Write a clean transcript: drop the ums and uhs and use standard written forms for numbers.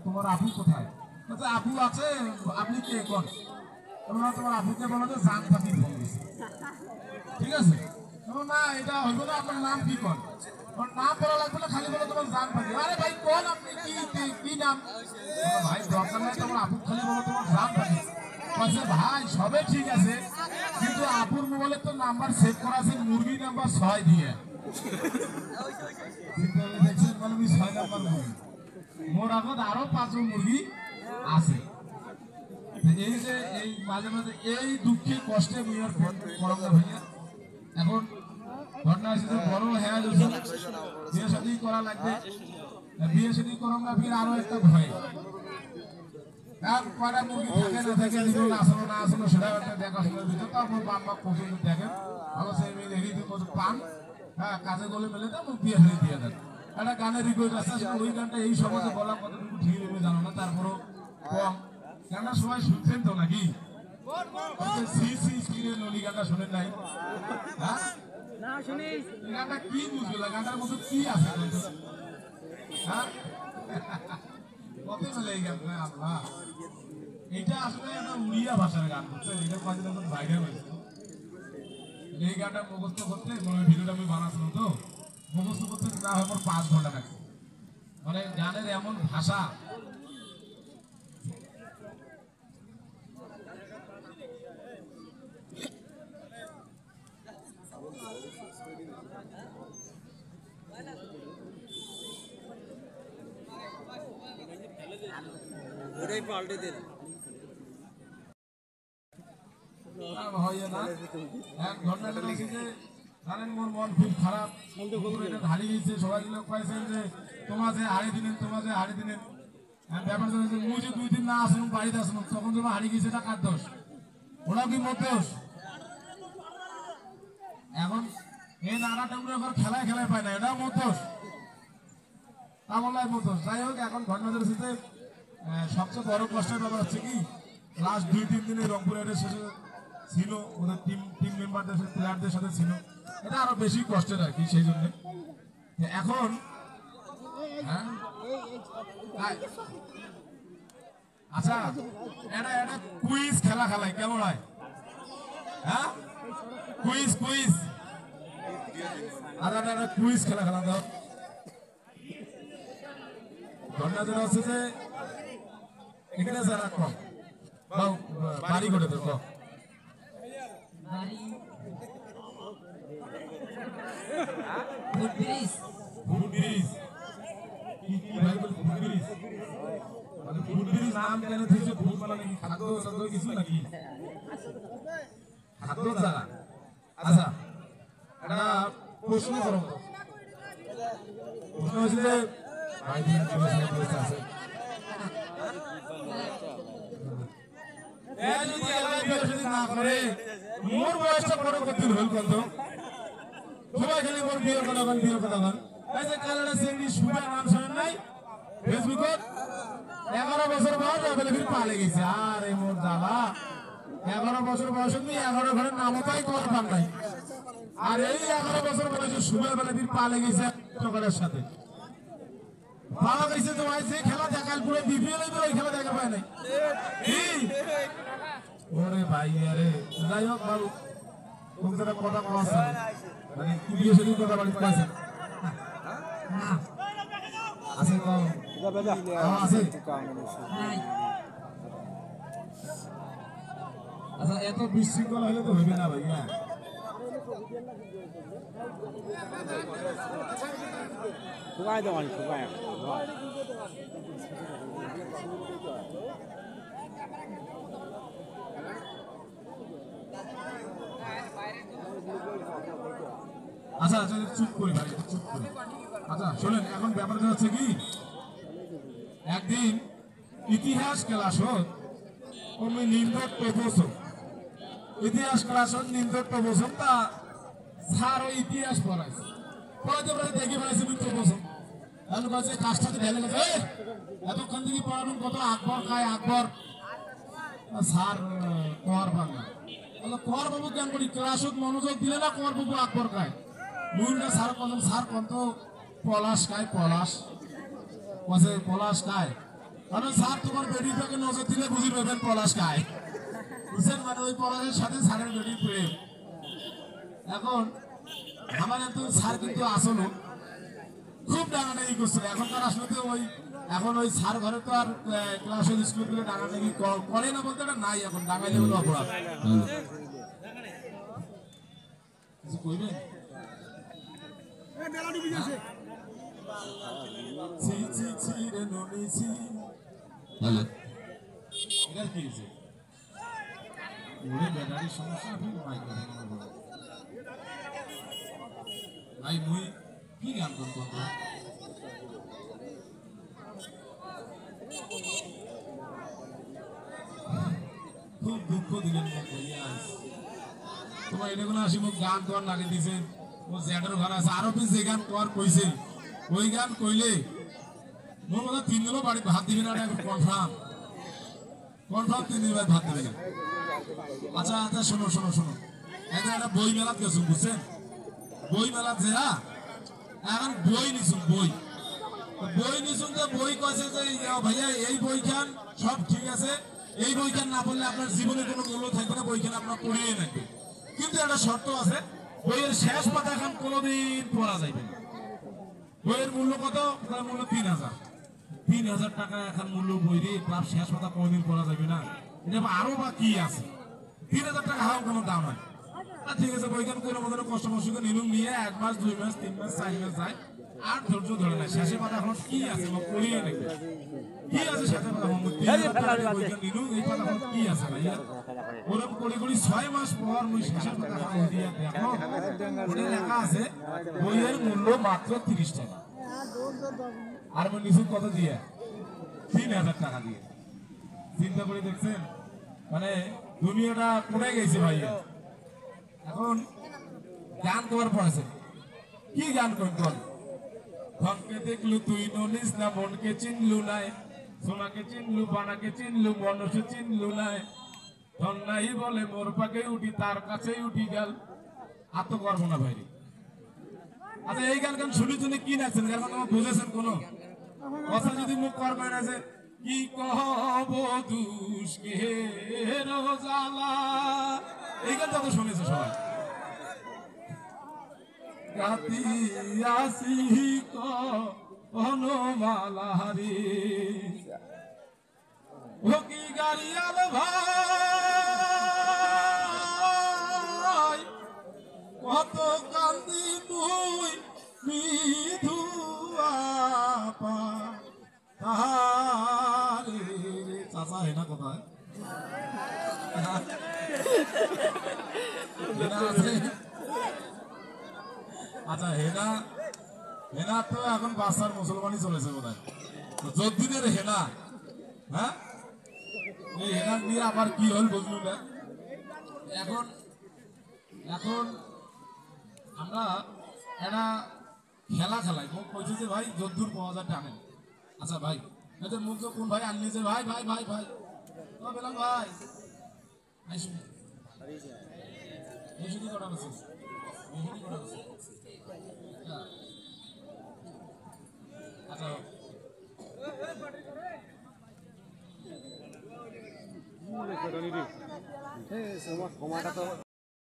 তোমার আপু কোথায়? আপু আছে, আপনি কে কোন? তোমরা তোমার আপুকে বলো যে জান পাখি ফোন দিয়েছে, ঠিক আছে? না এটা হইব না, আপনার নাম কি কোন? নাম বলা লাগবে না, খালি বলো তোমার জান পাখি। আরে ভাই কোন আপনি, কি নাম? ভাই দরকার নাই, তোমার আপু খালি বলো তোমার জান পাখি। ভাই সবে ঠিক আছে, কিন্তু আপুর মোবাইলে তো নাম্বার সেভ করা আছে মুরগি নাম্বার 6 দিয়ে। দেখছেন মানে 6 নাম্বার মুরগি, মোর আগত আরো 5 মুরগি আছে। এই যে এই মাঝে মাঝে এই দুঃখে কষ্টে বিয়ের করম না ভাইয়া। এখন ঘটনা হচ্ছে যে বড় হ্যাঁ বিয়ে শাদী করা লাগবে, বিয়ে শাদী করম না, ফির আরো একটা ভয় কয়টা মুরগি থাকে না থাকে, না আসলো সেটা একটা দেখাশোনার ভিতরে তো আমার বাপ বাপ পছন্দ দেখেন ভালো সেই মেয়ে দেখি পান, হ্যাঁ কাজে গলে মেলে তো বিয়ে শাদী দিয়ে দেন। একটা গানের রিকোয়েস্ট আছে, ওই গানটা এই সমাজে বলা কতটুকু ঠিক হবে জানো না, তারপরও কম গানটা সবাই শুনছেন তো নাকি? নলি গানটা শোনেন নাই? হ্যাঁ গানটা কি বুঝবে, গানটার মধ্যে কি আছে? হ্যাঁ কত মেলে এই গান আমরা, এটা আসলে একটা উড়িয়া ভাষার গান, বুঝছেন? এটা কয়েকদিন এখন ভাইরাল হয়েছে। এই গানটা মুখস্থ করতে ভিডিওটা আমি বানাচ্ছিলাম, তো মুখস্থ করতে না হয় আমার 5 ঘন্টা লাগছে। মানে গানের এমন ভাষা, পাল্টে দিন মোর মন খুব খারাপ, হারিয়ে গেছে। সবাই লোক পাইছেন যে তোমার যে হারিয়ে দিলেন, তোমার যে হারিয়ে দিলেন, ব্যাপার মুই যে 2 দিন না আসলাম বাড়িতে আসলাম, তখন যখন হারিয়ে গেছে এটা কার দোষ? ওরাও কি মোর দোষ? এখন এই নানাটা খেলায় খেলায় পায় না, এটাও মোর দোষ, তা বললে মোর দোষ। যাই হোক, এখন ঘটনা হচ্ছে সবচেয়ে বড় কষ্টের ব্যাপার হচ্ছে কি, লাস্ট 2-3 দিনে রংপুরের শেষে ছিল, ওদের টিম মেম্বারদের সাথে, প্লেয়ারদের সাথে ছিল, এটা আরো বেশি কষ্টের আর কি। সেই জন্য এখন আচ্ছা এটা কুইজ খেলা খেলায় কেমন হয়? হ্যাঁ কুইজ আচ্ছা একটা কুইজ খেলা খেলা দাও। ঘটনা যেটা হচ্ছে যে এখানে যারা কম বাড়ি করে দেবো নাম কেন থেকে ভুল বলা নাকি খাদ্য কিছু নাকি খাদ্য যারা। আচ্ছা একটা প্রশ্ন করো, প্রশ্ন হচ্ছে যে না করে মোর বয়সটা বড় করতে হল কত সবাই খালি মোর বিয়ের কথা বল, বিয়ের কথা বল। এই যে কালারে সেঙ্গি সুবা নাম শোনেন নাই ফেসবুকত? 11 বছর বয়স ফির পালে গেছে। আরে মোর জ্বালা, 11 বছর বয়স 11 ঘরের নামও তাই কর পান নাই। আর এই 11 বছর বয়সে সুবা বেলা ফির পালে গেছে চকরের সাথে। পাওয়া গেছে তো ভাই, যে খেলা দেখাল পুরো বিপিএল ওই খেলা দেখা পায় নাই। ওরে ভাই আরে যাই হোক ভালো তোমার কথা কওয়া মানে কি বিয়ে শুরু কথা বাড়িতে পাইছে আছে তো আছে। আচ্ছা এত বিশৃঙ্খলা হলে তো হইবে না ভাই। না শুকায় দেওয়া শুকায় আচ্ছা আচ্ছা চুপ করি ভাই, চুপ করি। আচ্ছা শোনেন, এখন ব্যাপারটা হচ্ছে কি, একদিন ইতিহাস ক্লাসত তুমি নিন্দক প্রবচন, ইতিহাস ক্লাসত নিন্দক প্রবচন তা স্যার ওই ইতিহাস পড়াইছে, পড়াইতে পড়াইতে দেখি পড়াইছে প্রবচন। তাহলে বলছে কাজটাতে ঢেলে গেছে, এতক্ষণ থেকে পড়ানো কত আকবর খায় আকবর, স্যার কর বাংলা কর বাবু কেন করি ক্লাসত মনোযোগ দিলে না কর বাবু আকবর খায়। মুন্ডা স্যার কত স্যার কত পলাশ খায়, পলাশ বসে পলাশ খায় কারণ স্যার তোমার বেডিটাকে নজর দিলে বুঝি পাবেন পলাশ খায়, বুঝছেন? মানে ওই পলাশের সাথে স্যারের বেডির প্রেম। এখন আমার এত স্যার কিন্তু আসলো খুব ডাঙাডাঙি করছিল। এখনকার আসলে তো ওই এখন ওই স্যার ঘরে তো আর ক্লাস স্কুল থেকে ডাঙাডাঙি করে না বলতে এটা নাই, এখন ডাঙাইলে বলে অপরাধ। কিছু কইবেন? ছি ছি ছি রে ননি ছি। হ্যালো, এটা কি হয়েছে? ওরে ব্যাটারির সমস্যা, আপনি মাইক ভাই মুই কি গান করবো? খুব দুঃখ দিলেন তোমার এটা কোনো আসি মোক গান তোর লাগে দিছে, মোর জ্যাডের ঘর আছে আরো পিস যে গান তোর কইছে ওই গান কইলে মোর মনে 3 দিনও বাড়ি ভাত দিবি না, কনফার্ম কনফার্ম 3 দিন ভাত দিবি না। আচ্ছা আচ্ছা শোনো শোনো শোনো, একটা বই মেলাত গেছো বুঝছেন? বই মেলাত যে এখন বই নিছুন, বই নিছুন যে বই কইছে যে ভাইয়া এই বইখান সব ঠিক আছে, এই বইখান না পড়লে আপনার জীবনে কোনো মূল্য থাকবে না, বইখান আপনার পড়িয়ে রাখবে। কিন্তু একটা শর্ত আছে, বইয়ের শেষ পাতা এখন কোনোদিন পড়া যাইবে না। বইয়ের মূল্য কত? মূল্য 3,000 টাকা এখন মূল্য বই রে, তার শেষ পাতা কোনোদিন পড়া যাবে না। এটা আরো বা কি আছে? 3,000 টাকা হাও কোনো দাম হয়। ঠিক আছে, বইখান কোনো মতো কষ্ট মষ্ট নিলুম নিয়ে 1 মাস 2 মাস 3 মাস 4 মাস যায় আর ধৈর্য ধরে না। শেষে পাতা এখন কি আছে পড়িয়ে রাখবে, কি আছে শেষে পাতা বইখান নিলুম এই পাতা এখন কি আছে ভাইয়া? ওরকম করে করি 6 মাস পর মুই শেষের পাতা দিয়ে দেখো ওটা লেখা আছে বইয়ের মূল্য মাত্র 30 টাকা, আর মই নিছুন কত দিয়ে? 3,000 টাকা দিয়ে। চিন্তা করে দেখছেন মানে দুনিয়াটা কোথায় গেছে ভাইয়া? এখন গান তোমার পড়েছে কি গান করতেন? ধনকে দেখলু তুই নলিস না, মনকে চিনলু নাই, সোনাকে চিনলু বানাকে চিনলু, মনুষ্য চিনলু নাই, ধন নাই বলে মোর পাকে উঠি, তার কাছেই উঠি গেল। আর তো করবো না ভাই। আচ্ছা এই গান গান শুনি শুনে কি নাচছেন? গান তোমার বুঝেছেন কোনো কথা? যদি মুখ করবেন আছে কি কহব দুষ্কে রোজালা, এই গান তো শুনেছে সবাই। রাতি আসি কনমালারি ভকি গাড়িয়াল ভাই, কত কান্দি তুই বিধুয়া পা তাহারে। চাচা হেনা কোথায়? আচ্ছা হেনা, হেনা তো এখন বাচ্চার মুসলমানই চলেছে বোধ হয়, যদ্দিনের হেনা। হ্যাঁ এই হেনা নিয়ে আবার কি হল বুঝলু না? এখন এখন আমরা একটা খেলা খেলাই, মুখ কইছে যে ভাই যদ্দুর পাওয়া যায় টানেন। আচ্ছা ভাই এদের মুখ কোন ভাই আনলি যে ভাই ভাই ভাই ভাই বেলাম ভাই এই শুনি এই শুনি কটা বলছিস? এই শুনি কটা বলছিস? আচ্ছা ক্ষমাটা তো